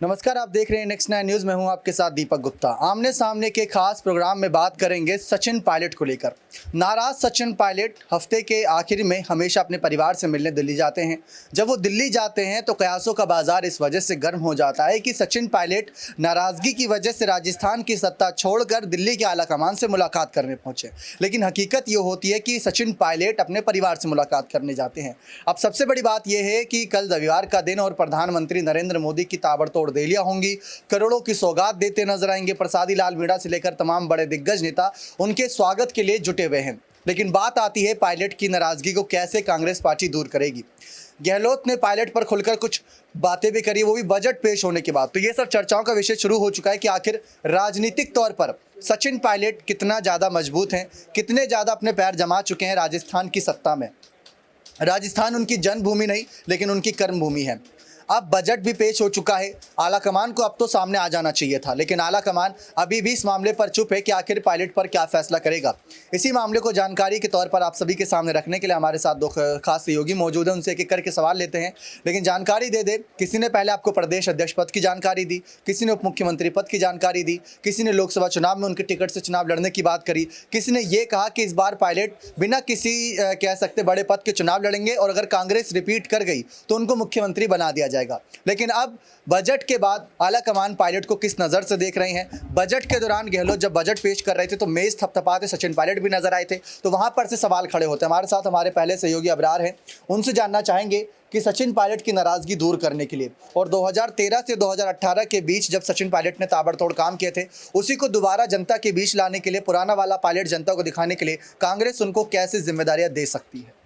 नमस्कार, आप देख रहे हैं नेक्स्ट 9 न्यूज़। मैं हूं आपके साथ दीपक गुप्ता। आमने सामने के खास प्रोग्राम में बात करेंगे सचिन पायलट को लेकर। नाराज सचिन पायलट हफ्ते के आखिर में हमेशा अपने परिवार से मिलने दिल्ली जाते हैं। जब वो दिल्ली जाते हैं तो कयासों का बाजार इस वजह से गर्म हो जाता है कि सचिन पायलट नाराज़गी की वजह से राजस्थान की सत्ता छोड़कर दिल्ली के आलाकमान से मुलाकात करने पहुंचे। लेकिन हकीकत ये होती है कि सचिन पायलट अपने परिवार से मुलाकात करने जाते हैं। अब सबसे बड़ी बात यह है कि कल रविवार का दिन और प्रधानमंत्री नरेंद्र मोदी की ताबड़तोड़ रैलियां होंगी। करोड़ों की सौगात देते नजर आएंगे। प्रसादी लाल मीणा से लेकर तमाम बड़े दिग्गज नेता उनके स्वागत के लिए जुटे हुए हैं। लेकिन बात आती है पायलट की नाराजगी को कैसे कांग्रेस पार्टी दूर करेगी। गहलोत ने पायलट पर खुलकर कुछ बातें भी करी, वो भी बजट पेश होने के बाद। तो ये सब चर्चाओं का विषय शुरू हो चुका है कि आखिर राजनीतिक तौर पर सचिन पायलट कितना ज़्यादा मजबूत हैं, कितने ज़्यादा अपने पैर जमा चुके हैं राजस्थान की सत्ता में। राजस्थान उनकी जन्मभूमि नहीं लेकिन उनकी कर्मभूमि है। अब बजट भी पेश हो चुका है। आला कमान को अब तो सामने आ जाना चाहिए था, लेकिन आला कमान अभी भी इस मामले पर चुप है कि आखिर पायलट पर क्या फैसला करेगा। इसी मामले को जानकारी के तौर पर आप सभी के सामने रखने के लिए हमारे साथ दो खास सहयोगी मौजूद हैं। उनसे एक एक करके सवाल लेते हैं, लेकिन जानकारी दे दे। किसी ने पहले आपको प्रदेश अध्यक्ष पद की जानकारी दी, किसी ने उप मुख्यमंत्री पद की जानकारी दी, किसी ने लोकसभा चुनाव में उनके टिकट से चुनाव लड़ने की बात करी, किसी ने ये कहा कि इस बार पायलट बिना किसी कह सकते बड़े पद के चुनाव लड़ेंगे और अगर कांग्रेस रिपीट कर गई तो उनको मुख्यमंत्री बना दिया जाएगा। लेकिन अब बजट के बाद आला कमान पायलट को किस नज़र से देख रहे हैं। बजट के दौरान गहलोत जब बजट पेश कर रहे थे तो मेज थपथपाते सचिन पायलट भी नजर आए थे, तो वहां पर से सवाल खड़े होते हैं। हमारे साथ हमारे पहले सहयोगी अबरार हैं, उनसे जानना चाहेंगे कि सचिन पायलट की नाराजगी दूर करने के लिए और 2013 से 2018 के बीच जब सचिन पायलट ने ताबड़तोड़ काम किए थे, उसी को दोबारा जनता के बीच लाने के लिए, पुराना वाला पायलट जनता को दिखाने के लिए कांग्रेस उनको कैसे जिम्मेदारियां दे सकती है।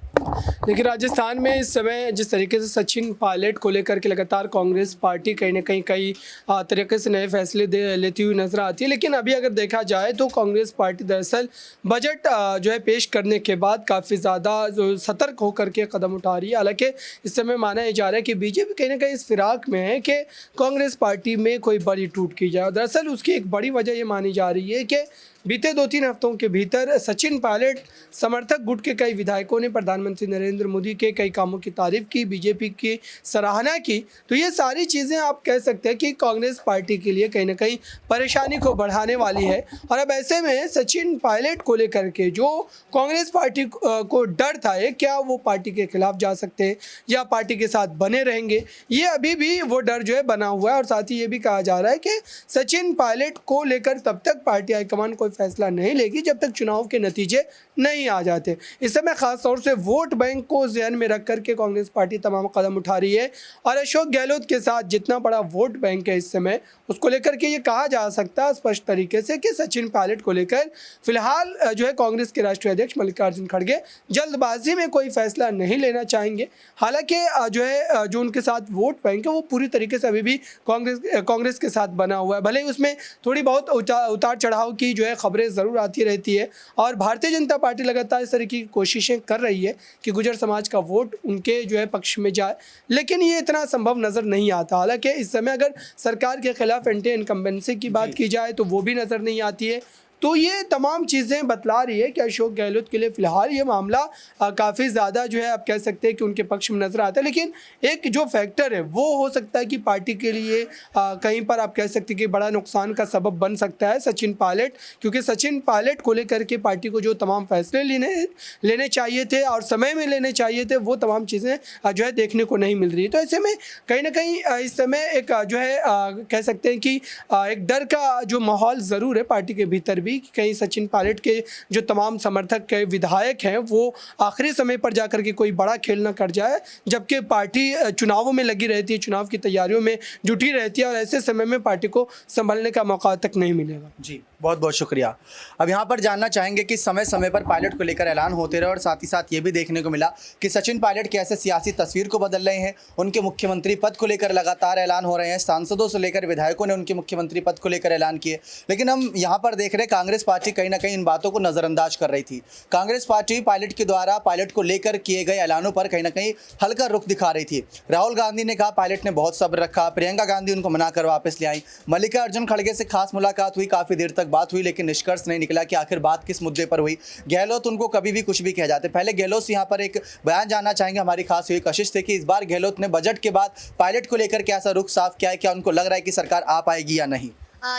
देखिए, राजस्थान में इस समय जिस तरीके से सचिन पायलट को लेकर के लगातार कांग्रेस पार्टी कहीं ना कहीं कई तरीके से नए फैसले लेती हुई नजर आती है। लेकिन अभी अगर देखा जाए तो कांग्रेस पार्टी दरअसल बजट जो है पेश करने के बाद काफ़ी ज़्यादा जो सतर्क होकर के कदम उठा रही है। हालांकि इस समय माना ये जा रहा है कि बीजेपी कहीं ना कहीं इस फिराक में है कि कांग्रेस पार्टी में कोई बड़ी टूट की जाए। दरअसल उसकी एक बड़ी वजह ये मानी जा रही है कि बीते 2-3 हफ्तों के भीतर सचिन पायलट समर्थक गुट के कई विधायकों ने प्रधानमंत्री नरेंद्र मोदी के कई कामों की तारीफ की, बीजेपी की सराहना की। तो ये सारी चीज़ें आप कह सकते हैं कि कांग्रेस पार्टी के लिए कहीं ना कहीं परेशानी को बढ़ाने वाली है। और अब ऐसे में सचिन पायलट को लेकर के जो कांग्रेस पार्टी को डर था, क्या वो पार्टी के खिलाफ जा सकते हैं या पार्टी के साथ बने रहेंगे, ये अभी भी वो डर जो है बना हुआ है। और साथ ही ये भी कहा जा रहा है कि सचिन पायलट को लेकर तब तक पार्टी हाईकमान कोई फैसला नहीं लेगी जब तक चुनाव के नतीजे नहीं आ जाते। इस समय खास तौर से वोट बैंक को ध्यान में रख करके कांग्रेस पार्टी तमाम कदम उठा रही है। और अशोक गहलोत के साथ जितना बड़ा वोट बैंक है इस समय, उसको लेकर के ये कहा जा सकता है स्पष्ट तरीके से कि सचिन पायलट को लेकर फिलहाल जो है कांग्रेस के राष्ट्रीय अध्यक्ष मल्लिकार्जुन खड़गे जल्दबाजी में कोई फैसला नहीं लेना चाहेंगे। हालांकि जो उनके साथ वोट बैंक है वो पूरी तरीके से अभी भी कांग्रेस के साथ बना हुआ है। भले ही उसमें थोड़ी बहुत उतार चढ़ाव की जो है खबरें ज़रूर आती रहती है और भारतीय जनता पार्टी लगातार इस तरह की कोशिशें कर रही है कि गुर्जर समाज का वोट उनके जो है पक्ष में जाए, लेकिन ये इतना संभव नज़र नहीं आता। हालांकि इस समय अगर सरकार के खिलाफ एंटी इनकम्बेंसी की बात की जाए तो वो भी नज़र नहीं आती है। तो ये तमाम चीज़ें बतला रही है कि अशोक गहलोत के लिए फ़िलहाल ये मामला काफ़ी ज़्यादा जो है आप कह सकते हैं कि उनके पक्ष में नज़र आता है। लेकिन एक जो फैक्टर है वो हो सकता है कि पार्टी के लिए कहीं पर आप कह सकते हैं कि बड़ा नुकसान का सबब बन सकता है सचिन पायलट, क्योंकि सचिन पायलट को लेकर के पार्टी को जो तमाम फैसले लेने चाहिए थे और समय में लेने चाहिए थे वो तमाम चीज़ें जो है देखने को नहीं मिल रही। तो ऐसे में कहीं ना कहीं इस समय एक जो है कह सकते हैं कि एक डर का जो माहौल ज़रूर है पार्टी के भीतर भी, कि कहीं सचिन पायलट के जो तमाम समर्थक के विधायक हैं वो आखिरी समय पर जाकर के कोई बड़ा खेल ना कर जाए, जबकि पार्टी चुनावों में लगी रहती है, चुनाव की तैयारियों में जुटी रहती है और ऐसे समय में पार्टी को संभलने का मौका तक नहीं मिलेगा। जी, बहुत बहुत शुक्रिया। अब यहाँ पर जानना चाहेंगे कि समय समय पर पायलट को लेकर ऐलान होते रहे और साथ ही साथ ये भी देखने को मिला कि सचिन पायलट कैसे सियासी तस्वीर को बदल रहे हैं। उनके मुख्यमंत्री पद को लेकर लगातार ऐलान हो रहे हैं, सांसदों से लेकर विधायकों ने उनके मुख्यमंत्री पद को लेकर ऐलान किए। लेकिन हम यहाँ पर देख रहे हैं कांग्रेस पार्टी कहीं ना कहीं इन बातों को नज़रअंदाज कर रही थी। कांग्रेस पार्टी पायलट के द्वारा पायलट को लेकर किए गए ऐलानों पर कहीं ना कहीं हल्का रुख दिखा रही थी। राहुल गांधी ने कहा पायलट ने बहुत सब्र रखा, प्रियंका गांधी उनको मनाकर वापस ले आई, मल्लिकार्जुन खड़गे से खास मुलाकात हुई, काफ़ी देर तक बात हुई, लेकिन निष्कर्ष नहीं निकला कि आखिर बात किस मुद्दे पर हुई। गहलोत उनको कभी भी कुछ भी कह जाते। पहले गहलोत से यहाँ पर एक बयान जानना चाहेंगे। हमारी खास हुई कशिश थी कि इस बार गहलोत ने बजट के बाद पायलट को लेकर कैसा रुख साफ किया है, क्या उनको लग रहा है कि सरकार आ पाएगी या नहीं?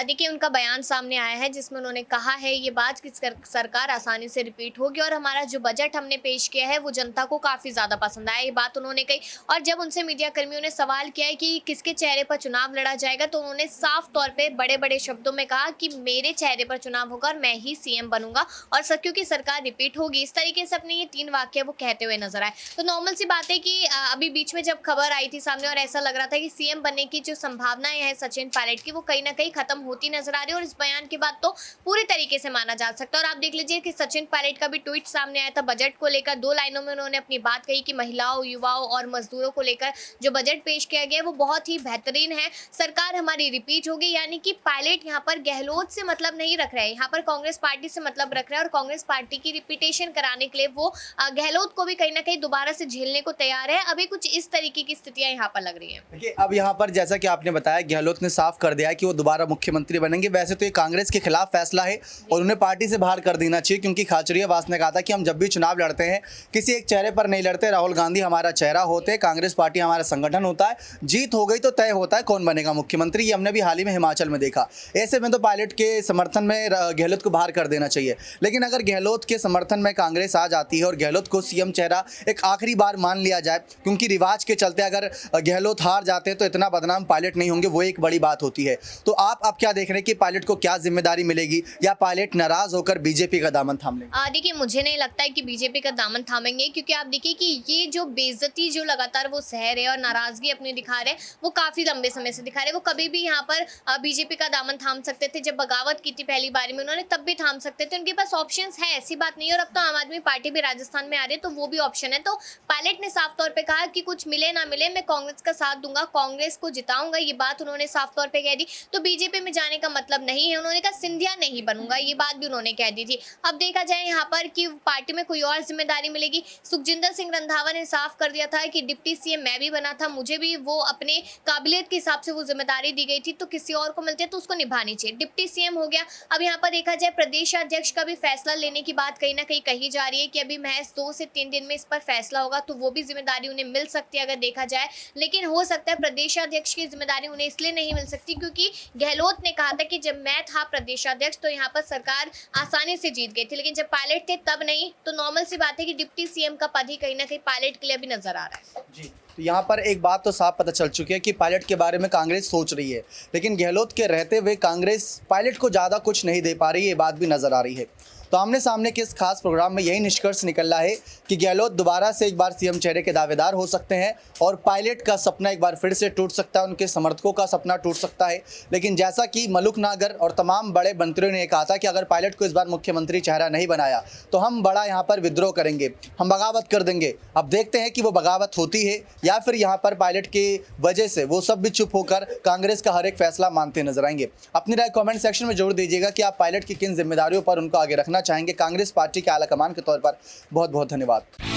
देखिए, उनका बयान सामने आया है जिसमें उन्होंने कहा है ये बात कि सरकार आसानी से रिपीट होगी और हमारा जो बजट हमने पेश किया है वो जनता को काफ़ी ज़्यादा पसंद आया, ये बात उन्होंने कही। और जब उनसे मीडिया कर्मियों ने सवाल किया है कि किसके चेहरे पर चुनाव लड़ा जाएगा, तो उन्होंने साफ तौर पे बड़े बड़े शब्दों में कहा कि मेरे चेहरे पर चुनाव होगा और मैं ही सीएम बनूंगा और सत्यों की सरकार रिपीट होगी। इस तरीके से अपने ये 3 वाक्य वो कहते हुए नजर आए। तो नॉर्मल सी बात है कि अभी बीच में जब खबर आई थी सामने और ऐसा लग रहा था कि सीएम बनने की जो संभावनाएं हैं सचिन पायलट की, वो कहीं ना कहीं खत्म होती नजर आ रही है। और इस बयान के बाद तो पूरी तरीके से माना जा सकता है। और आप देख लीजिए कि सचिन पायलट का भी ट्वीट सामने आया था बजट को लेकर। 2 लाइनों में उन्होंने अपनी बात कही कि महिलाओं, युवाओं और मजदूरों को लेकर जो बजट पेश किया गया है वो बहुत ही बेहतरीन है, सरकार हमारी रिपीट होगी। यानी कि पायलट यहाँ पर गहलोत से मतलब नहीं रख रहे हैं, यहाँ पर कांग्रेस पार्टी से मतलब रख रहे हैं और कांग्रेस पार्टी की रिपीटेशन कराने के लिए वो गहलोत को भी कहीं ना कहीं दोबारा से झेलने को तैयार है। अभी कुछ इस तरीके की स्थितियां यहाँ पर लग रही है। देखिए, अब यहाँ पर जैसा कि आपने बताया गहलोत ने साफ कर दिया है कि वो दोबारा मुख्यमंत्री बनेंगे। वैसे तो ये कांग्रेस के खिलाफ फैसला है और उन्हें पार्टी से बाहर कर देना चाहिए, क्योंकि खाचरियावास ने कहा था कि हम जब भी चुनाव लड़ते हैं किसी एक चेहरे पर नहीं लड़ते। राहुल गांधी हमारा चेहरा होते हैं, कांग्रेस पार्टी हमारा संगठन होता है, जीत हो गई तो तय होता है कौन बनेगा मुख्यमंत्री। ये हमने भी हाल ही में हिमाचल में देखा। ऐसे में तो पायलट के समर्थन में गहलोत को बाहर कर देना चाहिए। लेकिन अगर गहलोत के समर्थन में कांग्रेस आ जाती है और गहलोत को सीएम चेहरा एक आखिरी बार मान लिया जाए, क्योंकि रिवाज के चलते अगर गहलोत हार जाते हैं तो इतना बदनाम पायलट नहीं होंगे, वो एक बड़ी बात होती है। तो आप क्या देख रहे हैं कि पायलट को क्या जिम्मेदारी मिलेगी या पायलट नाराज होकर बीजेपी का दामन थाम लेंगे? देखिए, मुझे नहीं लगता है कि बीजेपी का दामन थामेंगे, क्योंकि आप देखिए कि ये जो बेइज्जती जो लगातार वो सह रहे हैं और नाराजगी अपनी दिखा रहे हैं वो काफी लंबे समय से दिखा रहे हैं। वो कभी भी यहाँ पर बीजेपी का दामन थाम सकते थे। जब बगावत की थी पहली बारी में उन्होंने, तब भी थाम सकते थे। उनके पास ऑप्शंस है, ऐसी बात नहीं है। और अब तो आम आदमी पार्टी भी राजस्थान में आ रही है तो वो भी ऑप्शन है। तो पायलट ने साफ तौर पर कहा कि कुछ मिले ना मिले मैं कांग्रेस का साथ दूंगा, कांग्रेस को जिताऊंगा, ये बात उन्होंने साफ तौर पर कह दी। तो बीजेपी में जाने का मतलब नहीं है। उन्होंने कहा सिंधिया नहीं बनूंगा, ये बात भी उन्होंने कह दी थी। अब देखा जाए यहाँ पर कि पार्टी में कोई और जिम्मेदारी मिलेगी। सुखजिंदर सिंह रंधावा ने साफ कर दिया था कि डिप्टी सीएम मैं भी बना था, मुझे भी वो अपने काबिलियत के हिसाब से वो जिम्मेदारी दी गई थी, तो किसी और को मिलती है तो उसको निभानी चाहिए। डिप्टी सीएम हो गया। अब यहाँ पर देखा जाए प्रदेशाध्यक्ष का भी फैसला लेने की बात कहीं ना कहीं कही जा रही है कि अभी महज 2 से 3 दिन में इस पर फैसला होगा, तो वो भी जिम्मेदारी उन्हें मिल सकती है अगर देखा जाए। लेकिन हो सकता है प्रदेशाध्यक्ष की जिम्मेदारी उन्हें इसलिए नहीं मिल सकती क्योंकि गहलोत ने कहा था कि जब मैं था प्रदेशाध्यक्ष तो यहाँ पर सरकार आसानी से जीत गई थी, लेकिन जब पायलट थे तब नहीं। तो नॉर्मल सी बात है कि डिप्टी सीएम का पद ही कहीं ना कहीं पायलट के लिए भी नजर आ रहा है। जी, तो यहाँ पर एक बात तो साफ पता चल चुकी है कि पायलट के बारे में कांग्रेस सोच रही है, लेकिन गहलोत के रहते हुए कांग्रेस पायलट को ज़्यादा कुछ नहीं दे पा रही है, ये बात भी नज़र आ रही है। तो आमने सामने के इस खास प्रोग्राम में यही निष्कर्ष निकला है कि गहलोत दोबारा से एक बार सीएम चेहरे के दावेदार हो सकते हैं और पायलट का सपना एक बार फिर से टूट सकता है, उनके समर्थकों का सपना टूट सकता है। लेकिन जैसा कि मलुक नागर और तमाम बड़े मंत्रियों ने कहा था कि अगर पायलट को इस बार मुख्यमंत्री चेहरा नहीं बनाया तो हम बड़ा यहाँ पर विद्रोह करेंगे, हम बगावत कर देंगे। अब देखते हैं कि वो बगावत होती है या फिर यहाँ पर पायलट की वजह से वो सब भी चुप होकर कांग्रेस का हर एक फैसला मानते नजर आएंगे। अपनी राय कमेंट सेक्शन में जरूर दीजिएगा कि आप पायलट की किन जिम्मेदारियों पर उनको आगे रखना चाहेंगे कांग्रेस पार्टी के आला कमान के तौर पर। बहुत बहुत धन्यवाद।